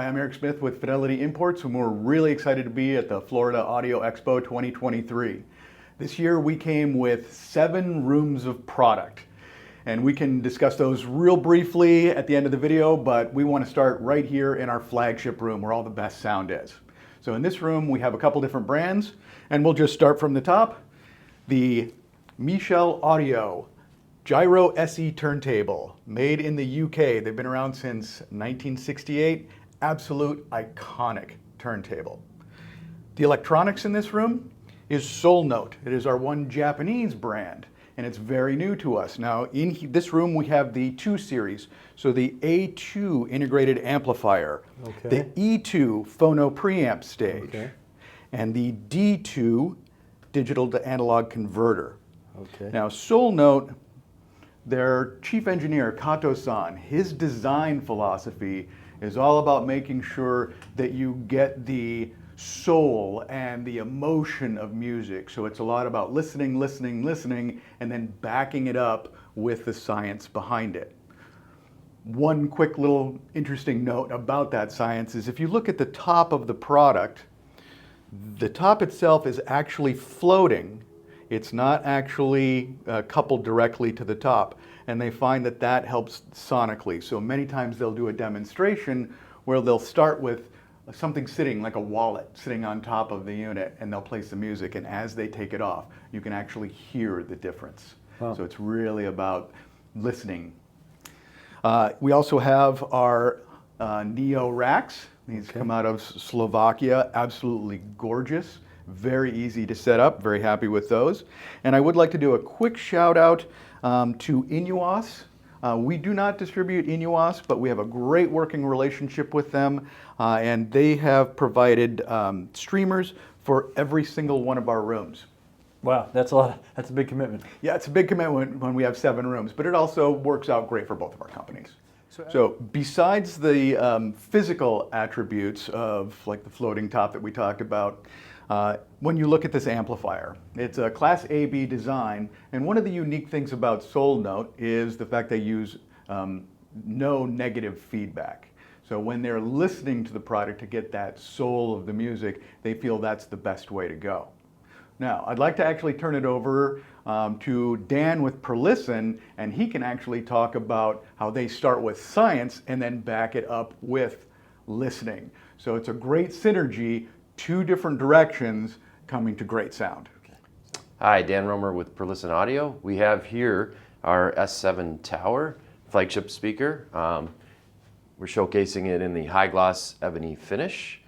Hi, I'm Eric Smith with Fidelity Imports, and we're really excited to be at the Florida Audio Expo 2023. This year we came with 7 rooms of product, and we can discuss those real briefly at the end of the video, but we want to start right here in our flagship room where all the best sound is. So in this room we have a couple different brands, and we'll just start from the top. The Michell Audio Gyro SE turntable, made in the UK. They've been around since 1968. Absolute iconic turntable. The electronics in this room is Soulnote. It is our one Japanese brand, and it's very new to us. Now, in this room we have the 2 series. So the A2 integrated amplifier, the E2 phono preamp stage, and the D2 digital to analog converter. Now, Soulnote, their chief engineer, Kato-san, his design philosophy is all about making sure that you get the soul and the emotion of music. So it's a lot about listening, and then backing it up with the science behind it. One quick little interesting note about that science is if you look at the top of the product, the top itself is actually floating. It's not actually coupled directly to the top, and they find that that helps sonically. So many times they'll do a demonstration where they'll start with something sitting like a wallet sitting on top of the unit, and they'll place the music, and as they take it off you can actually hear the difference. Wow. So it's really about listening. We also have our Neo racks. These come out of Slovakia, absolutely gorgeous. Very easy to set up, very happy with those. And I would like to do a quick shout out to Innous. We do not distribute Innous, but we have a great working relationship with them, and they have provided streamers for every single one of our rooms. Wow, that's a lot. That's a big commitment. Yeah, it's a big commitment when we have 7 rooms, but it also works out great for both of our companies. So besides the physical attributes of like the floating top that we talked about, when you look at this amplifier, it's a Class AB design, and one of the unique things about Soulnote is the fact they use no negative feedback. So when they're listening to the product to get that soul of the music, they feel that's the best way to go. Now, I'd like to actually turn it over to Dan with Perlisten, and he can actually talk about how they start with science and then back it up with listening. So it's a great synergy, 2 different directions coming to great sound. Hi, Dan Romer with Perlisten Audio. We have here our S7 Tower flagship speaker. We're showcasing it in the high gloss ebony finish.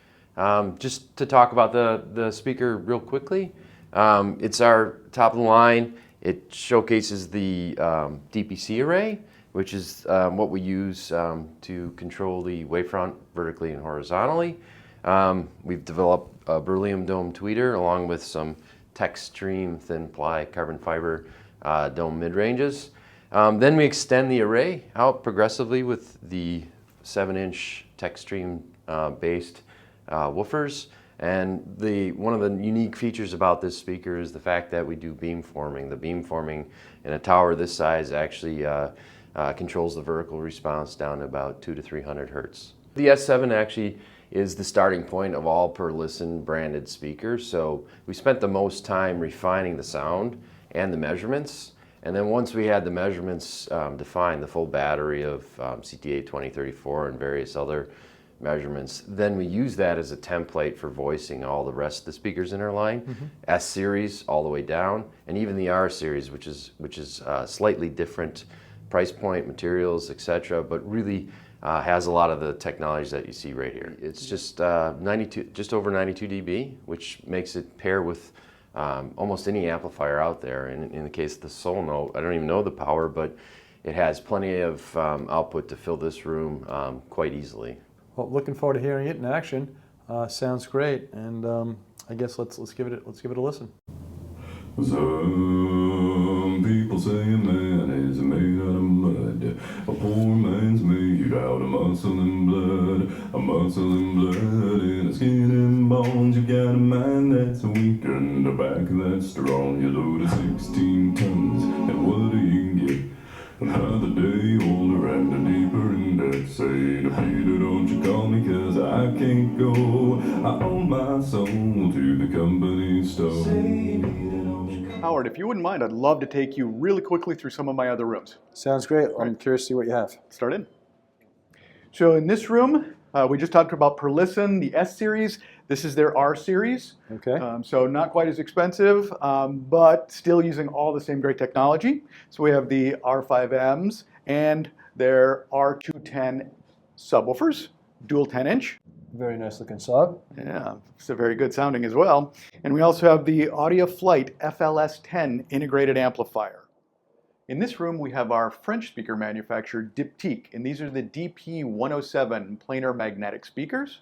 Just to talk about the speaker real quickly, it's our top of the line. It showcases the DPC array, which is what we use to control the wavefront vertically and horizontally. We've developed a beryllium dome tweeter along with some TechStream thin ply carbon fiber dome mid-ranges. Then we extend the array out progressively with the 7-inch TechStream based woofers. And one of the unique features about this speaker is the fact that we do beamforming. The beamforming in a tower this size actually controls the vertical response down to about 200 to 300 hertz. The S7 actually is the starting point of all Perlisten branded speakers. So we spent the most time refining the sound and the measurements. And then once we had the measurements defined, the full battery of CTA 2034 and various other measurements, then we use that as a template for voicing all the rest of the speakers in our line. S series all the way down, and even the R series, which is slightly different price point, materials, etc., but really has a lot of the technologies that you see right here. It's just just over 92 dB, which makes it pair with almost any amplifier out there. And in the case of the Soulnote, I don't even know the power, but it has plenty of output to fill this room quite easily. Well, looking forward to hearing it in action. Sounds great, and I guess let's give it a listen. Some people say a man is made out of mud. A poor man's made out of muscle and blood. A muscle and blood and a skin and bones. You got a mind that's weak and a back that's strong. You load of 16 tons, and what do you get? Another day older and deeper in debt. Say to Peter, don't you call me, cause I can't go. I owe my soul to the company store. Say, Peter, don't you call me. Howard, if you wouldn't mind, I'd love to take you really quickly through some of my other rooms. Sounds great. I'm curious to see what you have. Start in. So in this room, we just talked about Perlisten, the S series. This is their R series. Okay. So not quite as expensive, but still using all the same great technology. So we have the R5Ms and their R210 subwoofers, dual 10-inch. Very nice looking sub. Yeah, it's a very good sounding as well. And we also have the AudioPhiles FLS10 integrated amplifier. In this room, we have our French speaker manufacturer, Diptyque, and these are the DP107 planar magnetic speakers.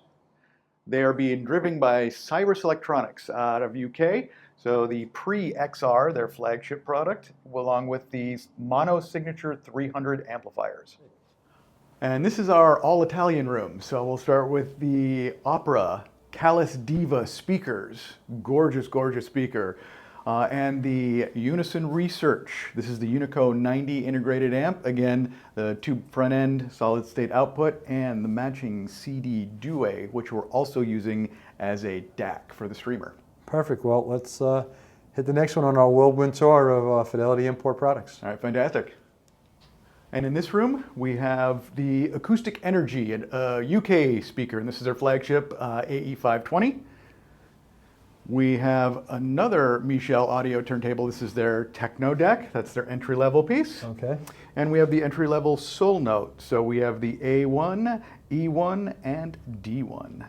They are being driven by Cyrus Electronics out of UK. So the Pre-XR, their flagship product, along with these Mono Signature 300 amplifiers. And this is our all-Italian room. So we'll start with the Opera Callus Diva speakers. Gorgeous, gorgeous speaker. And the Unison Research. This is the Unico 90 integrated amp. Again, the tube front end, solid state output, and the matching CD Due, which we're also using as a DAC for the streamer. Perfect. Well, let's hit the next one on our whirlwind tour of Fidelity Import products. All right, fantastic. And in this room, we have the Acoustic Energy, a UK speaker, and this is their flagship AE520. We have another Michell audio turntable. This is their Techno Deck. That's their entry-level piece. Okay. And we have the entry-level Soulnote. So we have the A1, E1, and D1.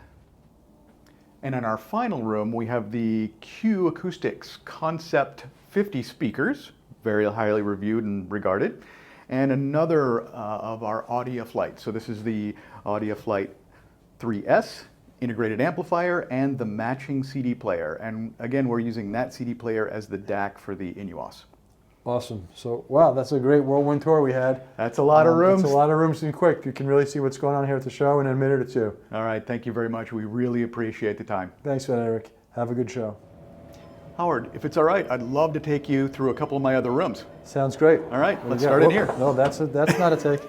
And in our final room, we have the Q Acoustics Concept 50 speakers, very highly reviewed and regarded, and another of our audiophiles. So this is the audiophile 3S. Integrated amplifier and the matching CD player. And again, we're using that CD player as the DAC for the Innous. Awesome. So, wow, that's a great whirlwind tour we had. That's a lot of rooms. That's a lot of rooms and quick. You can really see what's going on here at the show in a minute or two. All right, thank you very much. We really appreciate the time. Thanks for that, Eric. Have a good show. Howard, if it's all right, I'd love to take you through a couple of my other rooms. Sounds great. All right, let's Yeah, start in here. No, that's not a take.